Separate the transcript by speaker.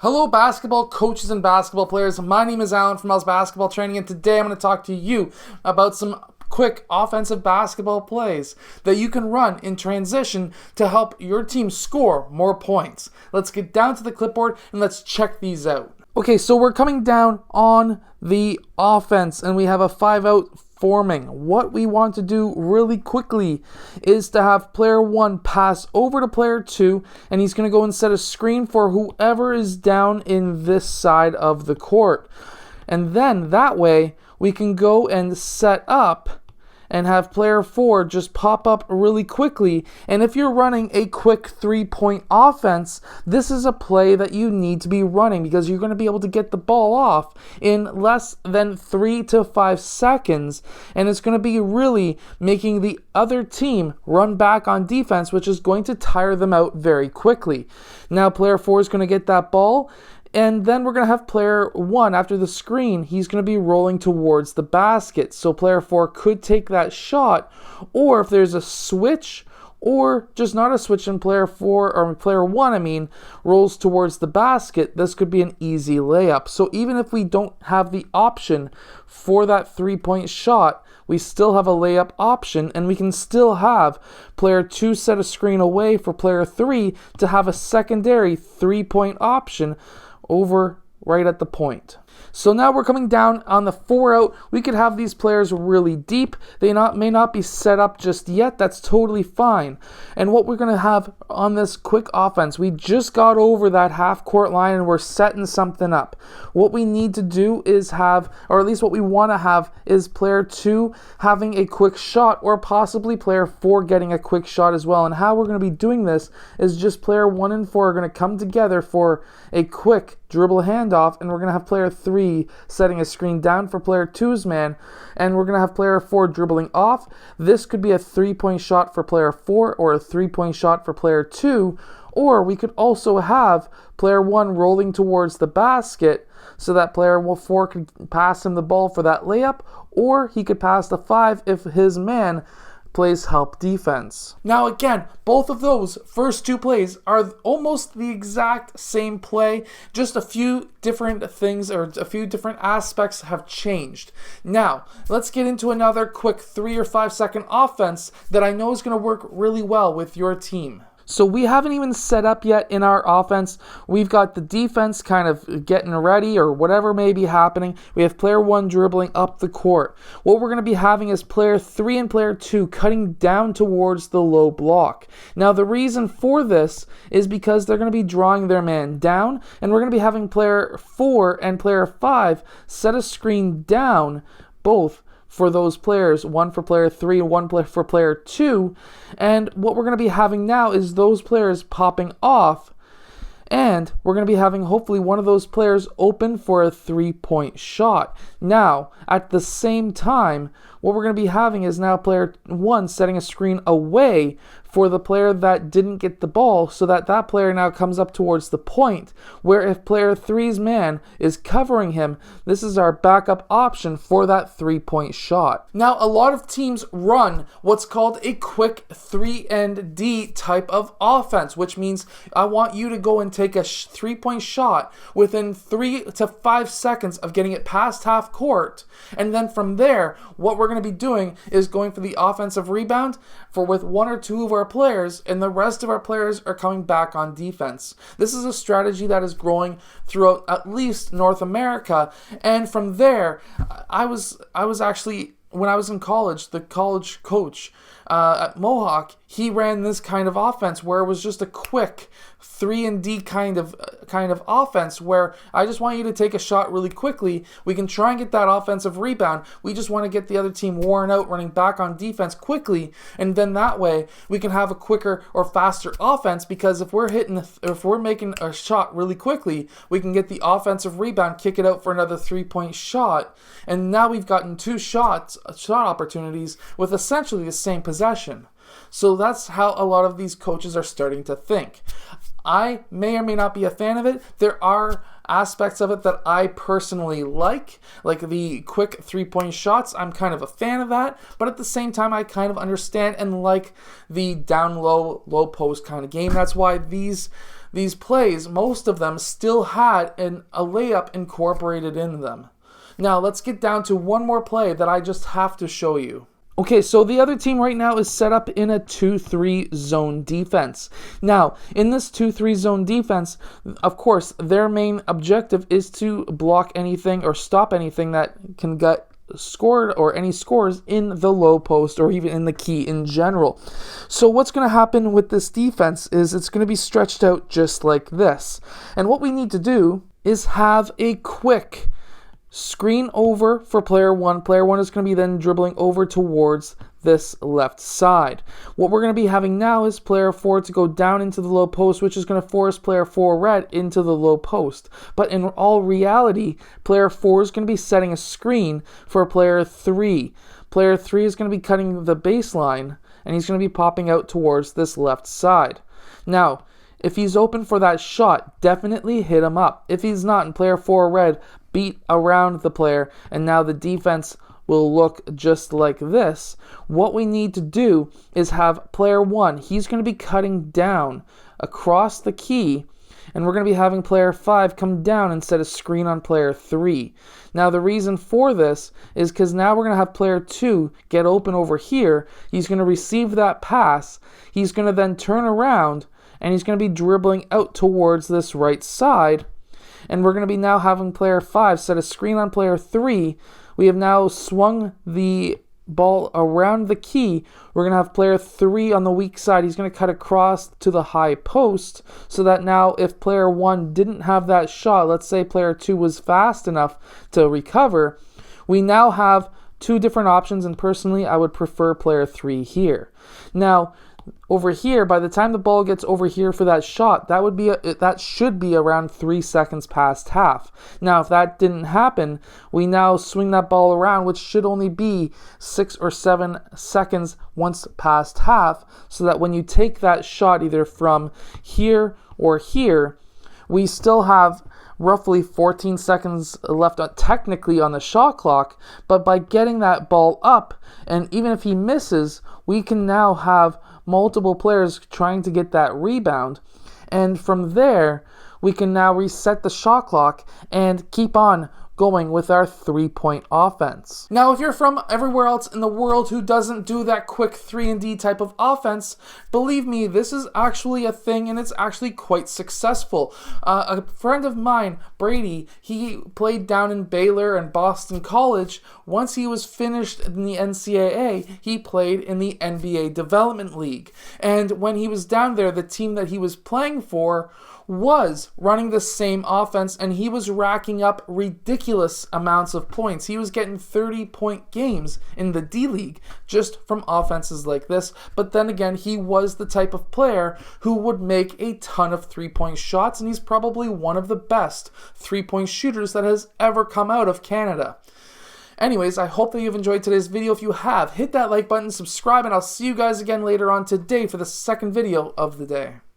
Speaker 1: Hello, basketball coaches and basketball players. My name is Alan from Mel's Basketball Training, and today I'm going to talk to you about some quick offensive basketball plays that you can run in transition to help your team score more points. Let's get down to the clipboard and let's check these out. Okay, so we're coming down on the offense and we have a 5-out forming. What we want to do really quickly is to have player 1 pass over to player 2, and he's going to go and set a screen for whoever is down in this side of the court. And then that way we can go and set up and have player 4 just pop up really quickly. And if you're running a quick 3-point offense, this is a play that you need to be running because you're going to be able to get the ball off in less than 3 to 5 seconds. And it's going to be really making the other team run back on defense, which is going to tire them out very quickly. Now player 4 is going to get that ball. And then we're going to have player 1, after the screen, he's going to be rolling towards the basket. So player 4 could take that shot, or if there's a switch, or just not a switch, and player 1, rolls towards the basket, this could be an easy layup. So even if we don't have the option for that 3-point shot, we still have a layup option, and we can still have player 2 set a screen away for player 3 to have a secondary 3-point option over right at the point. So now we're coming down on the 4-out. We could have these players really deep. They may not be set up just yet. That's totally fine. And what we're going to have on this quick offense, we just got over that half-court line and we're setting something up. What we need to do is have, or at least what we want to have, is player 2 having a quick shot, or possibly player 4 getting a quick shot as well. And how we're going to be doing this is just player 1 and 4 are going to come together for a quick dribble handoff, and we're going to have player 3 setting a screen down for player 2's man, and we're going to have player 4 dribbling off. This could be a 3-point shot for player 4 or a 3-point shot for player 2, or we could also have player 1 rolling towards the basket so that player 4 could pass him the ball for that layup, or he could pass the 5 if his man plays help defense. Now again, both of those first two plays are almost the exact same play, just a few different things or a few different aspects have changed. Now, let's get into another quick 3 or 5 second offense that I know is going to work really well with your team. So we haven't even set up yet in our offense. We've got the defense kind of getting ready or whatever may be happening. We have player 1 dribbling up the court. What we're going to be having is player 3 and player 2 cutting down towards the low block. Now the reason for this is because they're going to be drawing their man down, and we're going to be having player 4 and player 5 set a screen down, both for those players, one for player 3 and one for player 2. And what we're going to be having now is those players popping off, and we're going to be having hopefully one of those players open for a 3-point shot. Now, at the same time, what we're going to be having is now player 1 setting a screen away for the player that didn't get the ball, so that player now comes up towards the point, where if player 3's man is covering him, this is our backup option for that 3-point shot. Now, a lot of teams run what's called a quick 3-and-D type of offense, which means I want you to go and take a 3-point shot within 3 to 5 seconds of getting it past half court, and then from there, what we're going to be doing is going for the offensive rebound with 1 or 2 of our players, and the rest of our players are coming back on defense. This is a strategy that is growing throughout at least North America, and from there, I was actually, when I was in college, the college coach at Mohawk, he ran this kind of offense where it was just a quick 3-and-D kind of offense where I just want you to take a shot really quickly. We can try and get that offensive rebound. We just want to get the other team worn out running back on defense quickly, and then that way we can have a quicker or faster offense, because if we're making a shot really quickly, we can get the offensive rebound, kick it out for another 3-point shot, and now we've gotten 2 shot opportunities with essentially the same possession. So that's how a lot of these coaches are starting to think. I may or may not be a fan of it. There are aspects of it that I personally like the quick 3-point shots. I'm kind of a fan of that, but at the same time, I kind of understand and like the down low post kind of game. That's why these these plays, most of them still had a layup incorporated in them. Now, let's get down to one more play that I just have to show you. Okay, so the other team right now is set up in a 2-3 zone defense. Now, in this 2-3 zone defense, of course, their main objective is to block anything or stop anything that can get scored or any scores in the low post or even in the key in general. So what's going to happen with this defense is it's going to be stretched out just like this. And what we need to do is have a quick screen over for player 1. Player 1 is going to be then dribbling over towards this left side. What we're going to be having now is player 4 to go down into the low post, which is going to force player 4 red into the low post. But in all reality, player 4 is going to be setting a screen for player 3. Player 3 is going to be cutting the baseline, and he's going to be popping out towards this left side. Now, if he's open for that shot, definitely hit him up. If he's not, and player 4 red beat around the player, and now the defense will look just like this. What we need to do is have player 1, he's going to be cutting down across the key, and we're going to be having player 5 come down and set a screen on player 3. Now the reason for this is because now we're going to have player 2 get open over here. He's going to receive that pass. He's going to then turn around, and he's going to be dribbling out towards this right side. And we're going to be now having player 5 set a screen on player 3. We have now swung the ball around the key. We're going to have player 3 on the weak side. He's going to cut across to the high post so that now if player 1 didn't have that shot, let's say player 2 was fast enough to recover, we now have two different options, and personally I would prefer player 3 here. Now, over here, by the time the ball gets over here for that shot, that should be around 3 seconds past half. Now, if that didn't happen, we now swing that ball around, which should only be 6 or 7 seconds once past half, so that when you take that shot either from here or here, we still have roughly 14 seconds left technically on the shot clock, but by getting that ball up, and even if he misses, we can now have multiple players trying to get that rebound, and from there we can now reset the shot clock and keep on going with our 3-point offense. Now, if you're from everywhere else in the world who doesn't do that quick 3-and-D type of offense, believe me, this is actually a thing, and it's actually quite successful. A friend of mine, Brady, he played down in Baylor and Boston College. Once he was finished in the NCAA, he played in the NBA Development League. And when he was down there, the team that he was playing for was running the same offense, and he was racking up ridiculous amounts of points. He was getting 30-point games in the D-League just from offenses like this. But then again, he was the type of player who would make a ton of 3-point shots, and he's probably one of the best 3-point shooters that has ever come out of Canada. Anyways, I hope that you've enjoyed today's video. If you have, hit that like button, subscribe, and I'll see you guys again later on today for the second video of the day.